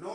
9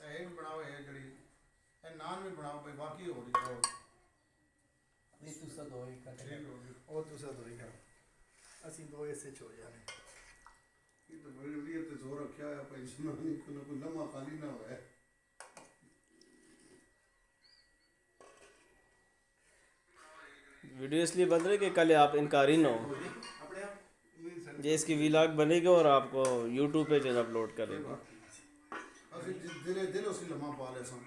ਇਹ ਵੀ ਬਣਾਓ ਇਹ ਜਿਹੜੀ ਇਹ ਨਾਨ ਵੀ ਬਣਾਓ ਭਾਈ ਬਾਕੀ ਹੋ ਰਹੀ ਹੈ ਨਹੀਂ ਤੁਸੀਂ ਦੋ ਹੀ ਕਰਦੇ ਉਹ ਤੁਸੀਂ ਦੋ ਹੀ ਕਰੋ ਅਸੀਂ ਦੋ ਇਸੇ ਚ ਹੋ ਜਾਣੇ ਇਹ ਤਾਂ ਬੜੀ ਵਧੀਆ ਤੇ ਜ਼ੋਰ ਰੱਖਿਆ ਹੋਇਆ ਭਾਈ ਸੁਣਾ ਨਹੀਂ ਕੋਈ ਲਮਾ ਖਾਲੀ ਨਾ ਹੋਇਆ वीडियो इसलिए बन रही कि कल आप इनकारी ना हो, अपने आप ये इसकी वीलॉग बनेगा और आपको यूट्यूब पे जो अपलोड करेगा। ਅਸੀਂ ਦਿਲੇ ਦਿਲੋਂ ਸੀ ਲਮਾ ਪਾ ਲਿਆ ਸਾਂ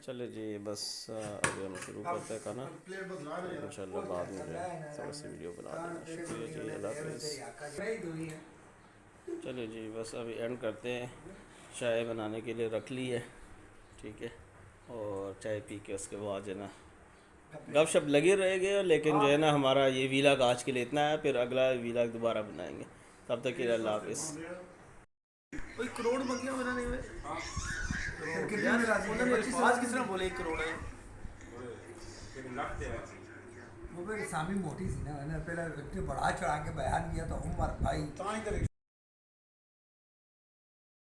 चले जी बस अभी हम शुरू करते हैं खाना, प्लेट बदला रहे हैं इंशाल्लाह बाद में जो है थोड़ा सी वीडियो बना देंगे। शुक्रिया जी, अल्लाह हाफिज़। चलिए जी बस अभी एंड करते हैं, चाय बनाने के लिए रख ली है, ठीक है, और चाय पी के उसके बाद जो है ना गपशप लगे रहेंगे, लेकिन जो है ना हमारा ये वीलॉग आज के लिए इतना है, फिर अगला वीलॉग दोबारा बनाएंगे, तब तक के लिए अल्लाह हाफिज़। कोई करोड़ मंगिया मैंने नहीं हुए कितने में राजी है? आज किस तरह बोले 1 करोड़ है वो मेरी सामी मोटी सी ना, मैंने पहले इतने बड़ा चढ़ा के बयान किया तो उमर भाई ਤਾਂ ਹੀ